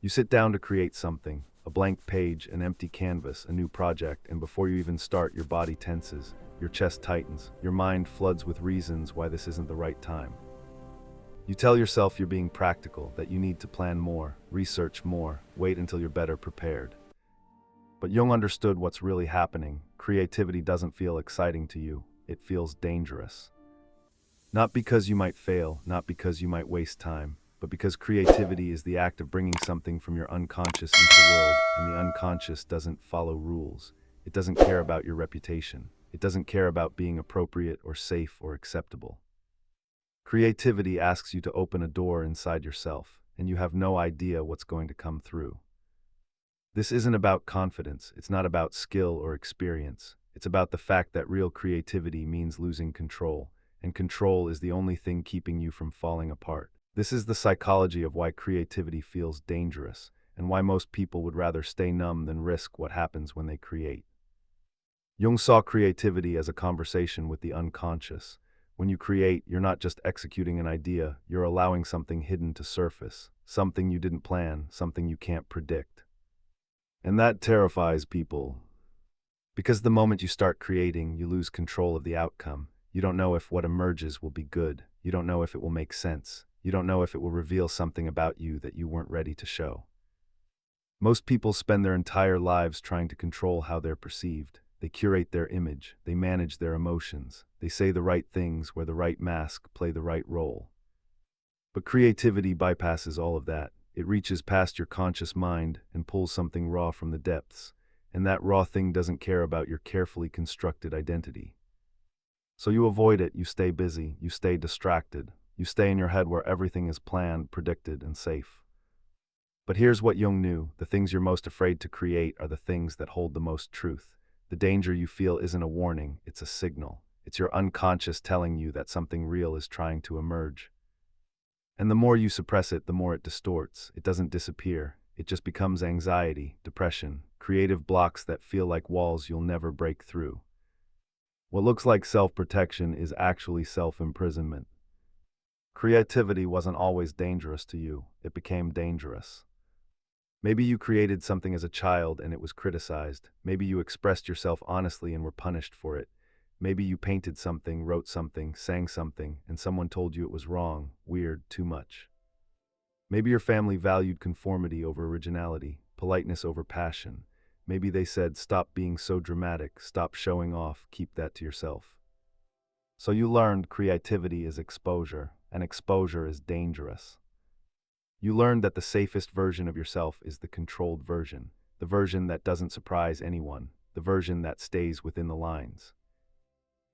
You sit down to create something, a blank page, an empty canvas, a new project, and before you even start, your body tenses, your chest tightens, your mind floods with reasons why this isn't the right time. You tell yourself you're being practical, that you need to plan more, research more, wait until you're better prepared. But Jung understood what's really happening. Creativity doesn't feel exciting to you, it feels dangerous. Not because you might fail, not because you might waste time, but because creativity is the act of bringing something from your unconscious into the world, and the unconscious doesn't follow rules. It doesn't care about your reputation. It doesn't care about being appropriate or safe or acceptable. Creativity asks you to open a door inside yourself, and you have no idea what's going to come through. This isn't about confidence, it's not about skill or experience. It's about the fact that real creativity means losing control, and control is the only thing keeping you from falling apart. This is the psychology of why creativity feels dangerous, and why most people would rather stay numb than risk what happens when they create. Jung saw creativity as a conversation with the unconscious. When you create, you're not just executing an idea, you're allowing something hidden to surface, something you didn't plan, something you can't predict. And that terrifies people. Because the moment you start creating, you lose control of the outcome. You don't know if what emerges will be good. You don't know if it will make sense. You don't know if it will reveal something about you that you weren't ready to show. Most people spend their entire lives trying to control how they're perceived. They curate their image. They manage their emotions. They say the right things, wear the right mask, play the right role. But creativity bypasses all of that. It reaches past your conscious mind and pulls something raw from the depths, and that raw thing doesn't care about your carefully constructed identity. So you avoid it, you stay busy, you stay distracted, you stay in your head where everything is planned, predicted, and safe. But here's what Jung knew: the things you're most afraid to create are the things that hold the most truth. The danger you feel isn't a warning, it's a signal. It's your unconscious telling you that something real is trying to emerge. And the more you suppress it, the more it distorts. It doesn't disappear. It just becomes anxiety, depression, creative blocks that feel like walls you'll never break through. What looks like self-protection is actually self-imprisonment. Creativity wasn't always dangerous to you. It became dangerous. Maybe you created something as a child and it was criticized. Maybe you expressed yourself honestly and were punished for it. Maybe you painted something, wrote something, sang something, and someone told you it was wrong, weird, too much. Maybe your family valued conformity over originality, politeness over passion. Maybe they said, stop being so dramatic, stop showing off, keep that to yourself. So you learned creativity is exposure, and exposure is dangerous. You learned that the safest version of yourself is the controlled version, the version that doesn't surprise anyone, the version that stays within the lines.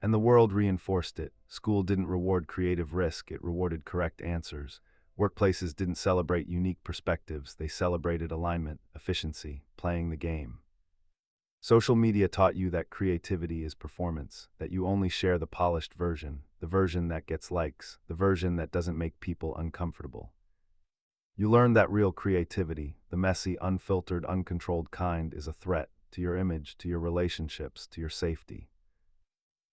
And the world reinforced it. School didn't reward creative risk, it rewarded correct answers. Workplaces didn't celebrate unique perspectives, they celebrated alignment, efficiency, playing the game. Social media taught you that creativity is performance, that you only share the polished version, the version that gets likes, the version that doesn't make people uncomfortable. You learned that real creativity, the messy, unfiltered, uncontrolled kind, is a threat to your image, to your relationships, to your safety.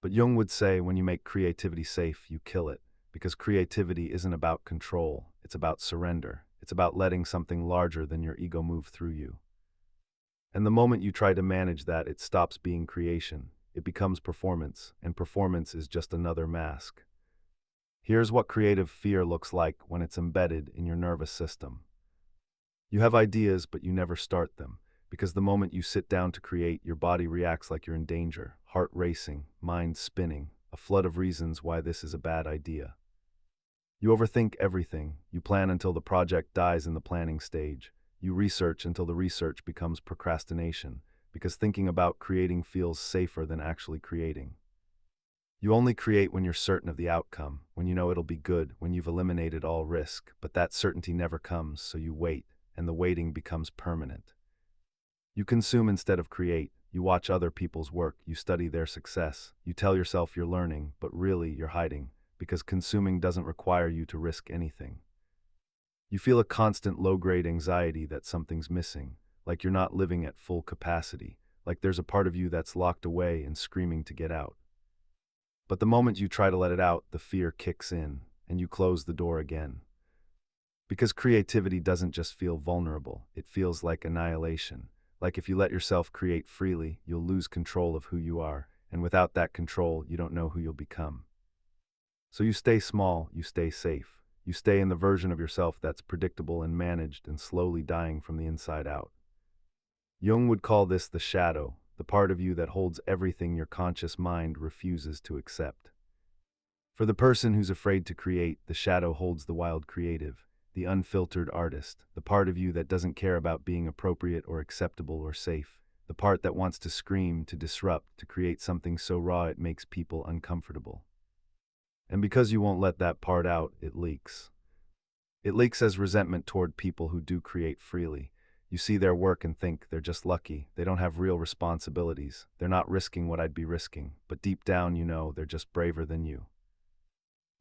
But Jung would say, when you make creativity safe, you kill it, because creativity isn't about control, it's about surrender. It's about letting something larger than your ego move through you. And the moment you try to manage that, it stops being creation. It becomes performance, and performance is just another mask. Here's what creative fear looks like when it's embedded in your nervous system. You have ideas, but you never start them, because the moment you sit down to create, your body reacts like you're in danger, heart racing, mind spinning, a flood of reasons why this is a bad idea. You overthink everything. You plan until the project dies in the planning stage. You research until the research becomes procrastination, because thinking about creating feels safer than actually creating. You only create when you're certain of the outcome, when you know it'll be good, when you've eliminated all risk, but that certainty never comes, so you wait, and the waiting becomes permanent. You consume instead of create. You watch other people's work, you study their success, you tell yourself you're learning, but really you're hiding, because consuming doesn't require you to risk anything. You feel a constant low-grade anxiety that something's missing, like you're not living at full capacity, like there's a part of you that's locked away and screaming to get out. But the moment you try to let it out, the fear kicks in, and you close the door again. Because creativity doesn't just feel vulnerable, it feels like annihilation. Like if you let yourself create freely, you'll lose control of who you are, and without that control, you don't know who you'll become. So you stay small, you stay safe. You stay in the version of yourself that's predictable and managed and slowly dying from the inside out. Jung would call this the shadow, the part of you that holds everything your conscious mind refuses to accept. For the person who's afraid to create, the shadow holds the wild creative, the unfiltered artist, the part of you that doesn't care about being appropriate or acceptable or safe, the part that wants to scream, to disrupt, to create something so raw it makes people uncomfortable. And because you won't let that part out, it leaks. It leaks as resentment toward people who do create freely. You see their work and think they're just lucky, they don't have real responsibilities, they're not risking what I'd be risking, but deep down you know they're just braver than you.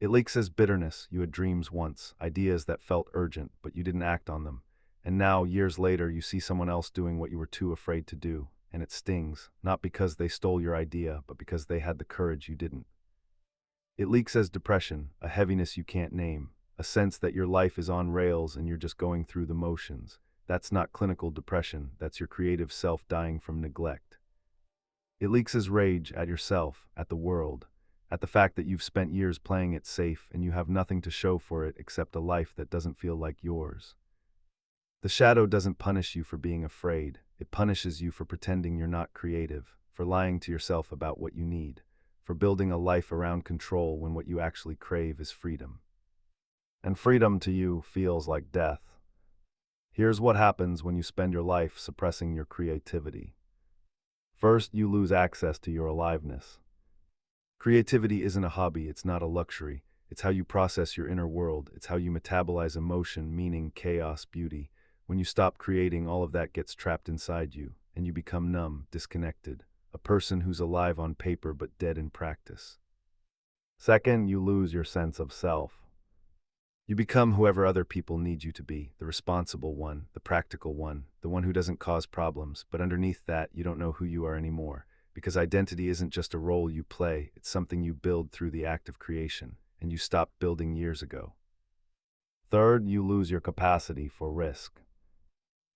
It leaks as bitterness. You had dreams once, ideas that felt urgent, but you didn't act on them. And now, years later, you see someone else doing what you were too afraid to do, and it stings, not because they stole your idea, but because they had the courage you didn't. It leaks as depression, a heaviness you can't name, a sense that your life is on rails and you're just going through the motions. That's not clinical depression, that's your creative self dying from neglect. It leaks as rage at yourself, at the world, at the fact that you've spent years playing it safe and you have nothing to show for it except a life that doesn't feel like yours. The shadow doesn't punish you for being afraid, it punishes you for pretending you're not creative, for lying to yourself about what you need, for building a life around control when what you actually crave is freedom. And freedom to you feels like death. Here's what happens when you spend your life suppressing your creativity. First, you lose access to your aliveness. Creativity isn't a hobby, it's not a luxury. It's how you process your inner world. It's how you metabolize emotion, meaning, chaos, beauty. When you stop creating, all of that gets trapped inside you, and you become numb, disconnected, a person who's alive on paper but dead in practice. Second, you lose your sense of self. You become whoever other people need you to be, the responsible one, the practical one, the one who doesn't cause problems, but underneath that, you don't know who you are anymore. Because identity isn't just a role you play, it's something you build through the act of creation, and you stopped building years ago. Third, you lose your capacity for risk.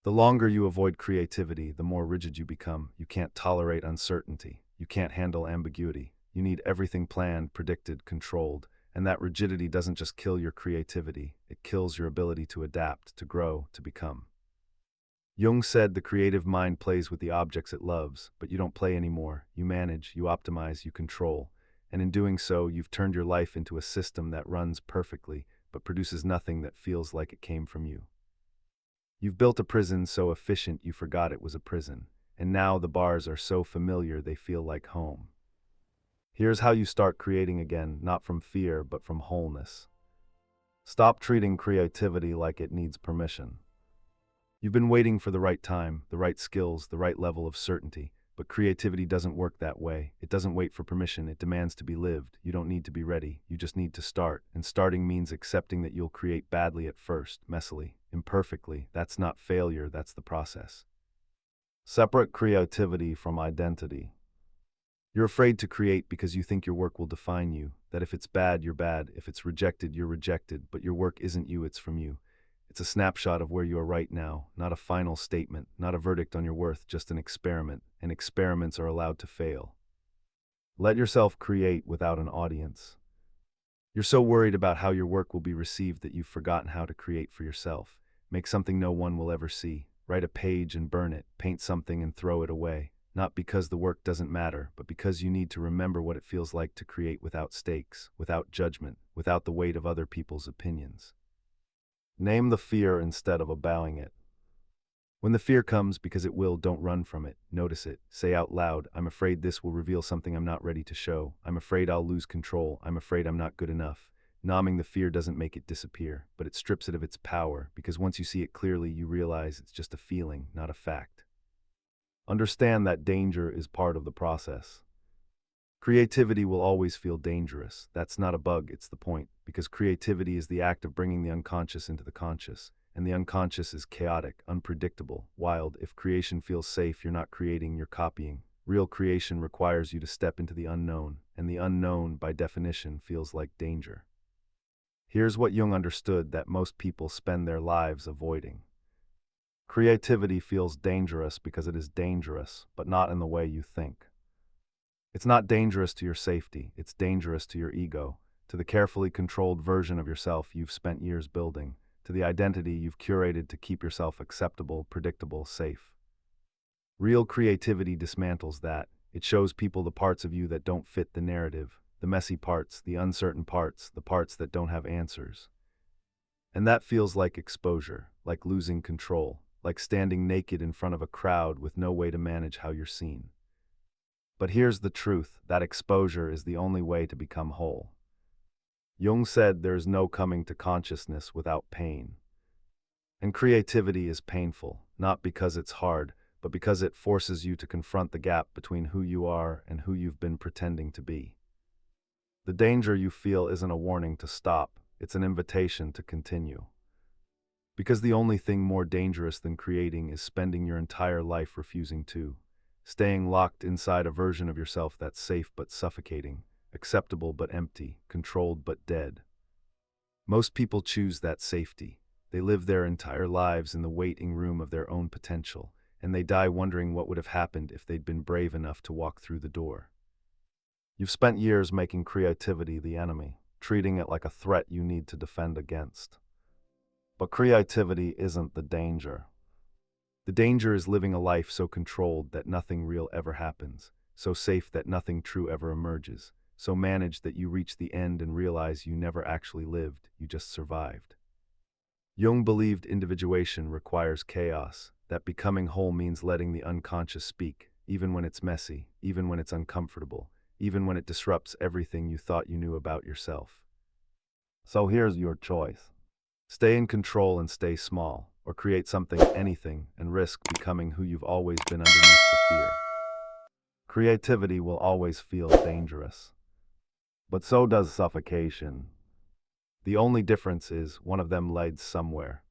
The longer you avoid creativity, the more rigid you become. You can't tolerate uncertainty. You can't handle ambiguity. You need everything planned, predicted, controlled, and that rigidity doesn't just kill your creativity, it kills your ability to adapt, to grow, to become. Jung said the creative mind plays with the objects it loves, but you don't play anymore. You manage, you optimize, you control. And in doing so, you've turned your life into a system that runs perfectly, but produces nothing that feels like it came from you. You've built a prison so efficient you forgot it was a prison, and now the bars are so familiar they feel like home. Here's how you start creating again, not from fear, but from wholeness. Stop treating creativity like it needs permission. You've been waiting for the right time, the right skills, the right level of certainty, but creativity doesn't work that way. It doesn't wait for permission, it demands to be lived. You don't need to be ready, you just need to start, and starting means accepting that you'll create badly at first, messily, imperfectly. That's not failure, that's the process. Separate creativity from identity. You're afraid to create because you think your work will define you, that if it's bad, you're bad, if it's rejected, you're rejected, but your work isn't you, it's from you. It's a snapshot of where you are right now, not a final statement, not a verdict on your worth, just an experiment, and experiments are allowed to fail. Let yourself create without an audience. You're so worried about how your work will be received that you've forgotten how to create for yourself. Make something no one will ever see. Write a page and burn it, paint something and throw it away. Not because the work doesn't matter, but because you need to remember what it feels like to create without stakes, without judgment, without the weight of other people's opinions. Name the fear instead of avowing it. When the fear comes, because it will, don't run from it. Notice it. Say out loud, I'm afraid this will reveal something I'm not ready to show. I'm afraid I'll lose control. I'm afraid I'm not good enough. Numbing the fear doesn't make it disappear, but it strips it of its power, because once you see it clearly, you realize it's just a feeling, not a fact. Understand that danger is part of the process. Creativity will always feel dangerous. That's not a bug, it's the point, because creativity is the act of bringing the unconscious into the conscious, and the unconscious is chaotic, unpredictable, wild. If creation feels safe, you're not creating, you're copying. Real creation requires you to step into the unknown, and the unknown, by definition, feels like danger. Here's what Jung understood that most people spend their lives avoiding. Creativity feels dangerous because it is dangerous, but not in the way you think. It's not dangerous to your safety, it's dangerous to your ego, to the carefully controlled version of yourself you've spent years building, to the identity you've curated to keep yourself acceptable, predictable, safe. Real creativity dismantles that. It shows people the parts of you that don't fit the narrative, the messy parts, the uncertain parts, the parts that don't have answers. And that feels like exposure, like losing control, like standing naked in front of a crowd with no way to manage how you're seen. But here's the truth, that exposure is the only way to become whole. Jung said there is no coming to consciousness without pain. And creativity is painful, not because it's hard, but because it forces you to confront the gap between who you are and who you've been pretending to be. The danger you feel isn't a warning to stop, it's an invitation to continue. Because the only thing more dangerous than creating is spending your entire life refusing to. Staying locked inside a version of yourself that's safe but suffocating, acceptable but empty, controlled but dead. Most people choose that safety. They live their entire lives in the waiting room of their own potential, and they die wondering what would have happened if they'd been brave enough to walk through the door. You've spent years making creativity the enemy, treating it like a threat you need to defend against. But creativity isn't the danger. The danger is living a life so controlled that nothing real ever happens, so safe that nothing true ever emerges, so managed that you reach the end and realize you never actually lived, you just survived. Jung believed individuation requires chaos, that becoming whole means letting the unconscious speak, even when it's messy, even when it's uncomfortable, even when it disrupts everything you thought you knew about yourself. So here's your choice. Stay in control and stay small, or create something, anything, and risk becoming who you've always been underneath the fear. Creativity will always feel dangerous. But so does suffocation. The only difference is one of them leads somewhere.